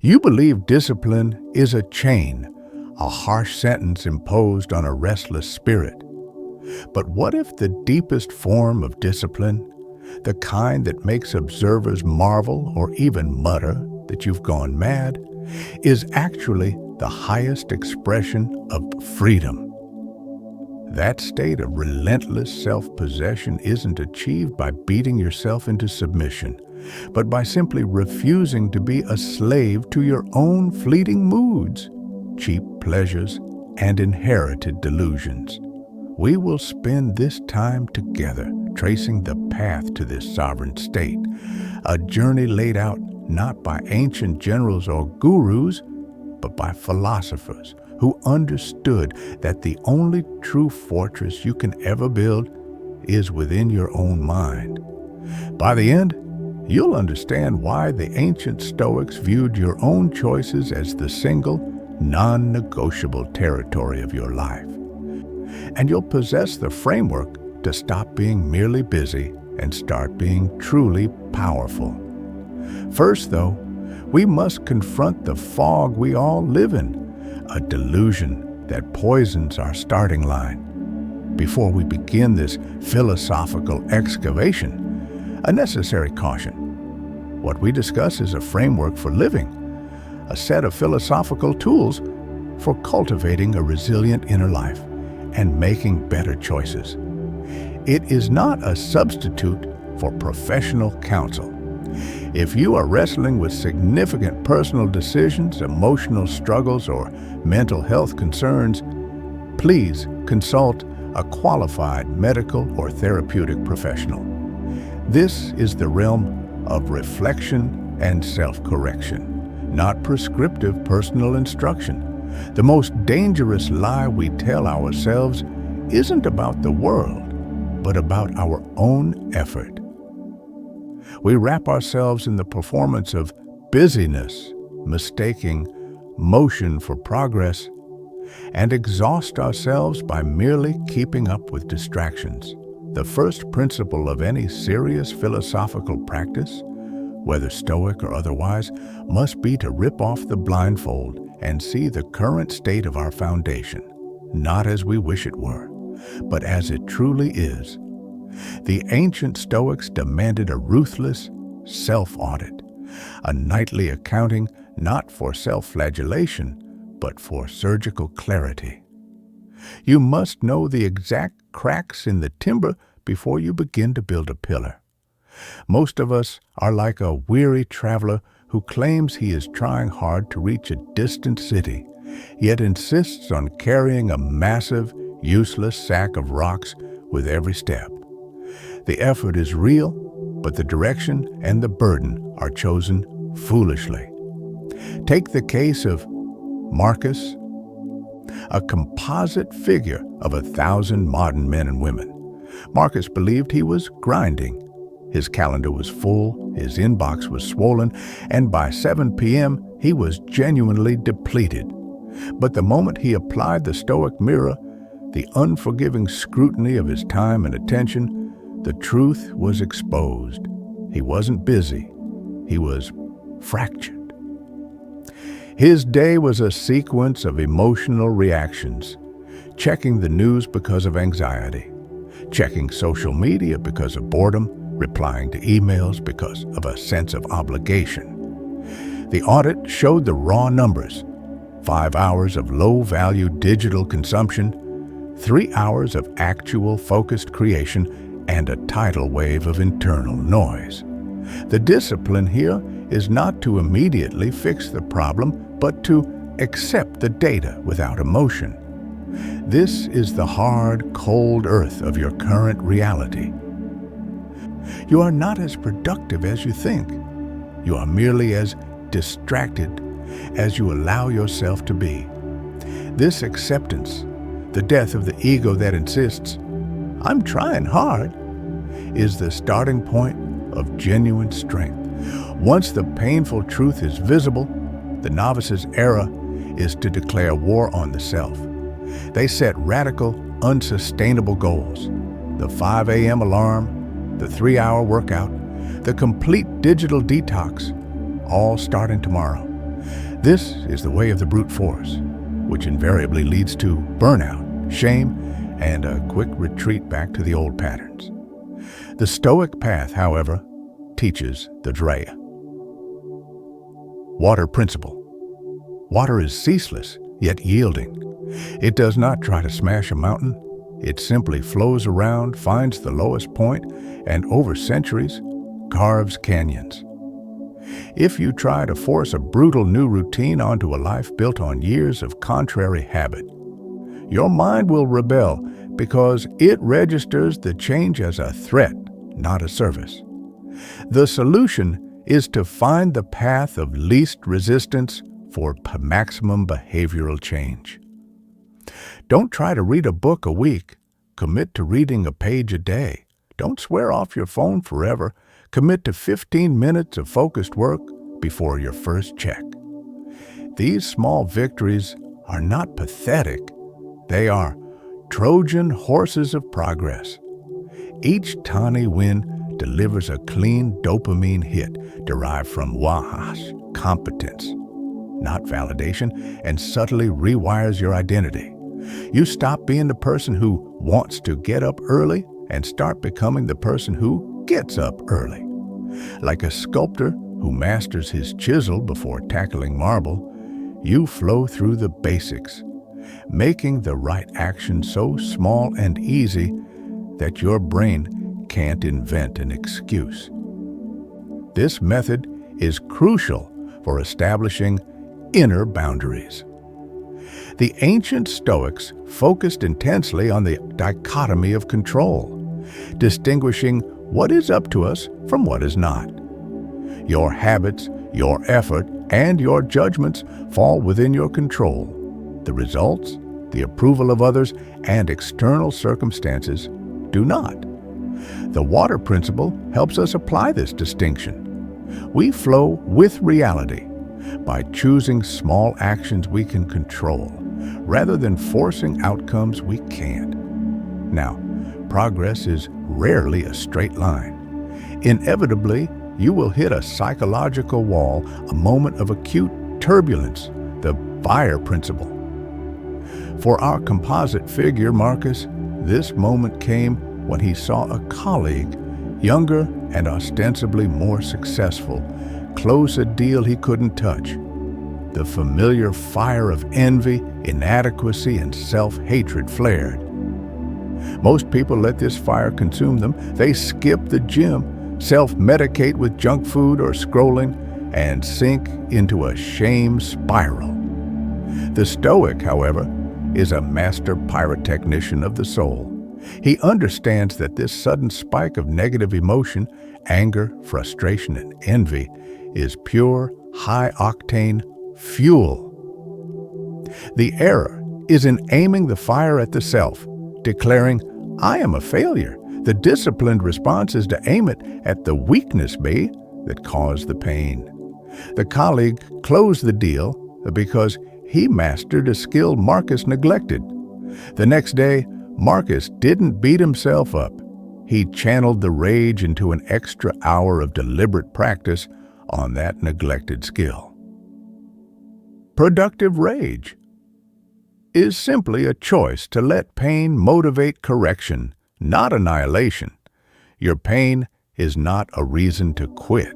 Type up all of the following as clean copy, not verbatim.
You believe discipline is a chain, a harsh sentence imposed on a restless spirit. But what if the deepest form of discipline, the kind that makes observers marvel or even mutter that you've gone mad, is actually the highest expression of freedom? That state of relentless self-possession isn't achieved by beating yourself into submission, but by simply refusing to be a slave to your own fleeting moods, cheap pleasures, and inherited delusions. We will spend this time together tracing the path to this sovereign state, a journey laid out not by ancient generals or gurus, but by philosophers who understood that the only true fortress you can ever build is within your own mind. By the end, you'll understand why the ancient Stoics viewed your own choices as the single, non-negotiable territory of your life. And you'll possess the framework to stop being merely busy and start being truly powerful. First, though, we must confront the fog we all live in, a delusion that poisons our starting line. Before we begin this philosophical excavation, a necessary caution. What we discuss is a framework for living, a set of philosophical tools for cultivating a resilient inner life and making better choices. It is not a substitute for professional counsel. If you are wrestling with significant personal decisions, emotional struggles, or mental health concerns, please consult a qualified medical or therapeutic professional. This is the realm of reflection and self-correction, not prescriptive personal instruction. The most dangerous lie we tell ourselves isn't about the world, but about our own effort. We wrap ourselves in the performance of busyness, mistaking motion for progress, and exhaust ourselves by merely keeping up with distractions. The first principle of any serious philosophical practice, whether Stoic or otherwise, must be to rip off the blindfold and see the current state of our foundation, not as we wish it were, but as it truly is. The ancient Stoics demanded a ruthless self-audit, a nightly accounting not for self-flagellation, but for surgical clarity. You must know the exact cracks in the timber before you begin to build a pillar. Most of us are like a weary traveler who claims he is trying hard to reach a distant city, yet insists on carrying a massive, useless sack of rocks with every step. The effort is real, but the direction and the burden are chosen foolishly. Take the case of Marcus, a composite figure of 1,000 modern men and women. Marcus believed he was grinding. His calendar was full, his inbox was swollen, and by 7 p.m. he was genuinely depleted. But the moment he applied the Stoic mirror, the unforgiving scrutiny of his time and attention, the truth was exposed. He wasn't busy. He was fractured. His day was a sequence of emotional reactions, checking the news because of anxiety, checking social media because of boredom, replying to emails because of a sense of obligation. The audit showed the raw numbers: 5 hours of low-value digital consumption, 3 hours of actual focused creation, and a tidal wave of internal noise. The discipline here is not to immediately fix the problem, but to accept the data without emotion. This is the hard, cold earth of your current reality. You are not as productive as you think. You are merely as distracted as you allow yourself to be. This acceptance, the death of the ego that insists, "I'm trying hard," is the starting point of genuine strength. Once the painful truth is visible, the novice's error is to declare war on the self. They set radical, unsustainable goals. The 5 a.m. alarm, the 3-hour workout, the complete digital detox, all starting tomorrow. This is the way of the brute force, which invariably leads to burnout, shame, and a quick retreat back to the old patterns. The Stoic path, however, teaches the Drea. Water principle. Water is ceaseless, yet yielding. It does not try to smash a mountain. It simply flows around, finds the lowest point, and over centuries, carves canyons. If you try to force a brutal new routine onto a life built on years of contrary habit, your mind will rebel because it registers the change as a threat, not a service. The solution is to find the path of least resistance for maximum behavioral change. Don't try to read a book a week. Commit to reading a page a day. Don't swear off your phone forever. Commit to 15 minutes of focused work before your first check. These small victories are not pathetic. They are Trojan horses of progress. Each tiny win delivers a clean dopamine hit derived from competence, not validation, and subtly rewires your identity. You stop being the person who wants to get up early and start becoming the person who gets up early. Like a sculptor who masters his chisel before tackling marble, you flow through the basics, making the right action so small and easy that your brain can't invent an excuse. This method is crucial for establishing inner boundaries. The ancient Stoics focused intensely on the dichotomy of control, distinguishing what is up to us from what is not. Your habits, your effort, and your judgments fall within your control. The results, the approval of others, and external circumstances do not. The water principle helps us apply this distinction. We flow with reality by choosing small actions we can control, rather than forcing outcomes we can't. Now, progress is rarely a straight line. Inevitably, you will hit a psychological wall, a moment of acute turbulence, the fire principle. For our composite figure, Marcus, this moment came when he saw a colleague, younger and ostensibly more successful, close a deal he couldn't touch. The familiar fire of envy, inadequacy, and self-hatred flared. Most people let this fire consume them. They skip the gym, self-medicate with junk food or scrolling, and sink into a shame spiral. The Stoic, however, is a master pyrotechnician of the soul. He understands that this sudden spike of negative emotion, anger, frustration, and envy, is pure, high-octane fuel. The error is in aiming the fire at the self, declaring, "I am a failure." The disciplined response is to aim it at the weakness that caused the pain. The colleague closed the deal because he mastered a skill Marcus neglected. The next day, Marcus didn't beat himself up. He channeled the rage into an extra hour of deliberate practice on that neglected skill. Productive rage is simply a choice to let pain motivate correction, not annihilation. Your pain is not a reason to quit.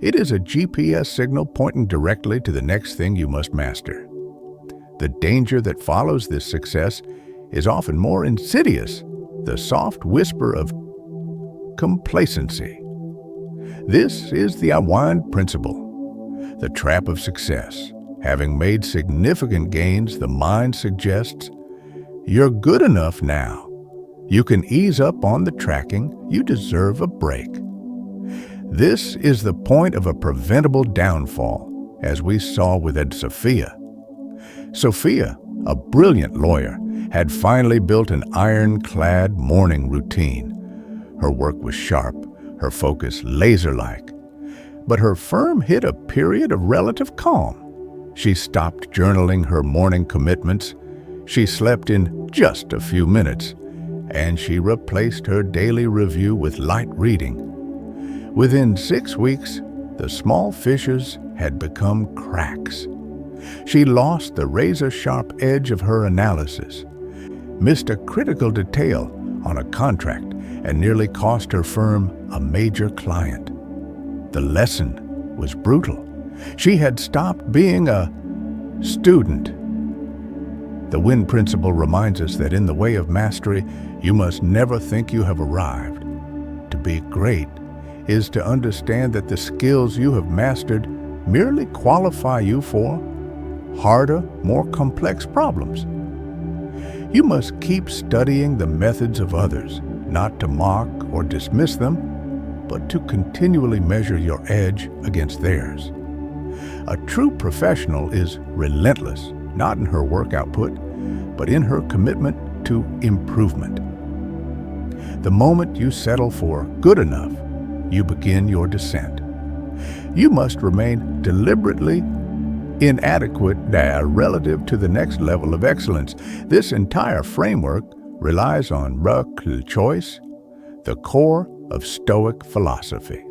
It is a GPS signal pointing directly to the next thing you must master. The danger that follows this success is often more insidious, the soft whisper of complacency. This is the unwind principle, the trap of success. Having made significant gains, the mind suggests, "You're good enough now. You can ease up on the tracking. You deserve a break." This is the point of a preventable downfall, as we saw with Sophia. Sophia, a brilliant lawyer, had finally built an ironclad morning routine. Her work was sharp, her focus laser-like. But her firm hit a period of relative calm. She stopped journaling her morning commitments. She slept in just a few minutes, and she replaced her daily review with light reading. Within 6 weeks, the small fishes had become cracks. She lost the razor-sharp edge of her analysis, missed a critical detail on a contract, and nearly cost her firm a major client. The lesson was brutal. She had stopped being a student. The Win principle reminds us that in the way of mastery, you must never think you have arrived. To be great is to understand that the skills you have mastered merely qualify you for harder, more complex problems. You must keep studying the methods of others, not to mock or dismiss them, but to continually measure your edge against theirs. A true professional is relentless, not in her work output, but in her commitment to improvement. The moment you settle for good enough, you begin your descent. You must remain deliberately inadequate relative to the next level of excellence. This entire framework relies on choice, the core of Stoic philosophy.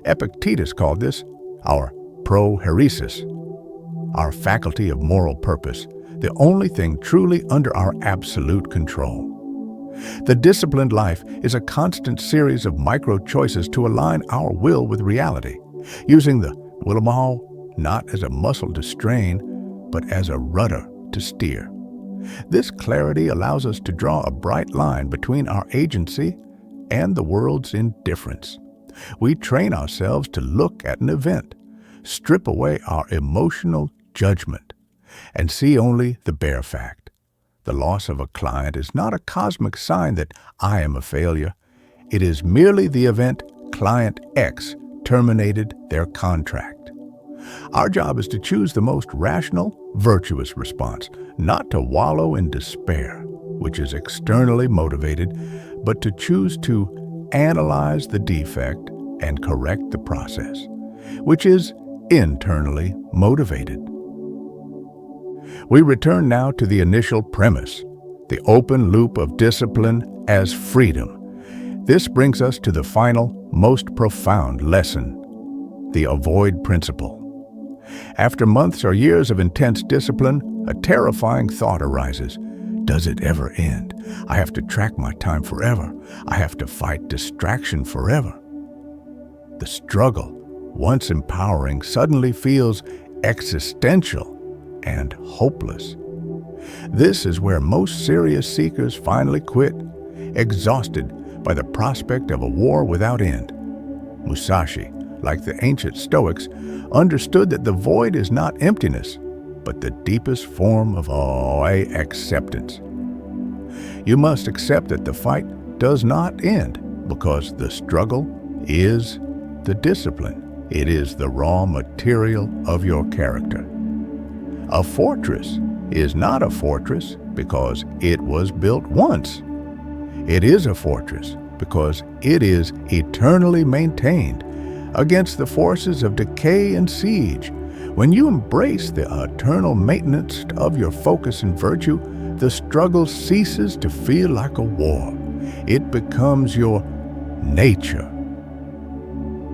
Epictetus called this our prohairesis, our faculty of moral purpose, the only thing truly under our absolute control. The disciplined life is a constant series of micro-choices to align our will with reality, using the will not as a muscle to strain, but as a rudder to steer. This clarity allows us to draw a bright line between our agency and the world's indifference. We train ourselves to look at an event, strip away our emotional judgment, and see only the bare fact. The loss of a client is not a cosmic sign that I am a failure. It is merely the event client X terminated their contract. Our job is to choose the most rational, virtuous response, not to wallow in despair, which is externally motivated, but to choose to analyze the defect and correct the process, which is internally motivated. We return now to the initial premise, the open loop of discipline as freedom. This brings us to the final, most profound lesson, the avoid principle. After months or years of intense discipline, a terrifying thought arises. Does it ever end? I have to track my time forever. I have to fight distraction forever. The struggle, once empowering, suddenly feels existential and hopeless. This is where most serious seekers finally quit, exhausted by the prospect of a war without end. Musashi, like the ancient Stoics, understood that the void is not emptiness, but the deepest form of acceptance. You must accept that the fight does not end, because the struggle is the discipline. It is the raw material of your character. A fortress is not a fortress because it was built once. It is a fortress because it is eternally maintained against the forces of decay and siege. When you embrace the eternal maintenance of your focus and virtue, the struggle ceases to feel like a war. It becomes your nature,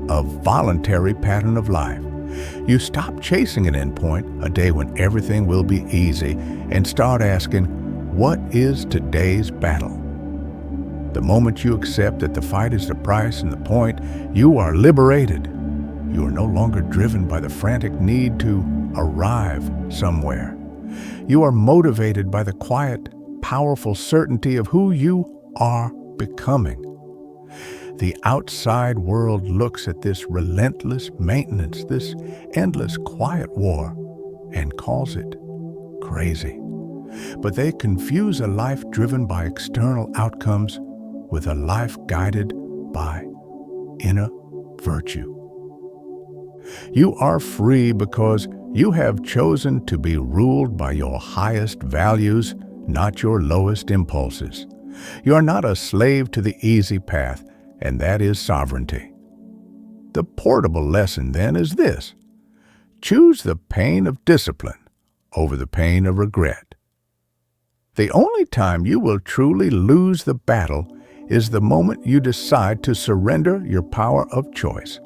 a voluntary pattern of life. You stop chasing an endpoint, a day when everything will be easy, and start asking, what is today's battle? The moment you accept that the fight is the price and the point, you are liberated. You are no longer driven by the frantic need to arrive somewhere. You are motivated by the quiet, powerful certainty of who you are becoming. The outside world looks at this relentless maintenance, this endless quiet war, and calls it crazy. But they confuse a life driven by external outcomes with a life guided by inner virtue. You are free because you have chosen to be ruled by your highest values, not your lowest impulses. You are not a slave to the easy path, and that is sovereignty. The portable lesson, then, is this: choose the pain of discipline over the pain of regret. The only time you will truly lose the battle is the moment you decide to surrender your power of choice.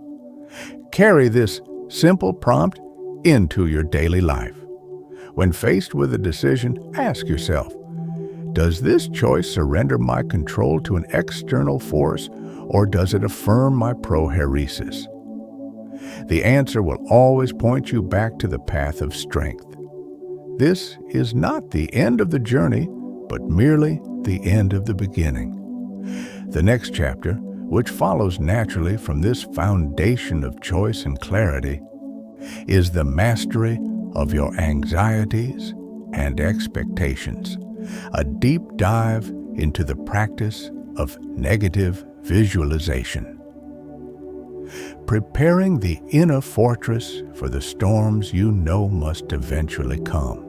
Carry this simple prompt into your daily life. When faced with a decision, ask yourself, does this choice surrender my control to an external force, or does it affirm my prohairesis? The answer will always point you back to the path of strength. This is not the end of the journey, but merely the end of the beginning. The next chapter, which follows naturally from this foundation of choice and clarity, is the mastery of your anxieties and expectations, a deep dive into the practice of negative visualization. Preparing the inner fortress for the storms you know must eventually come.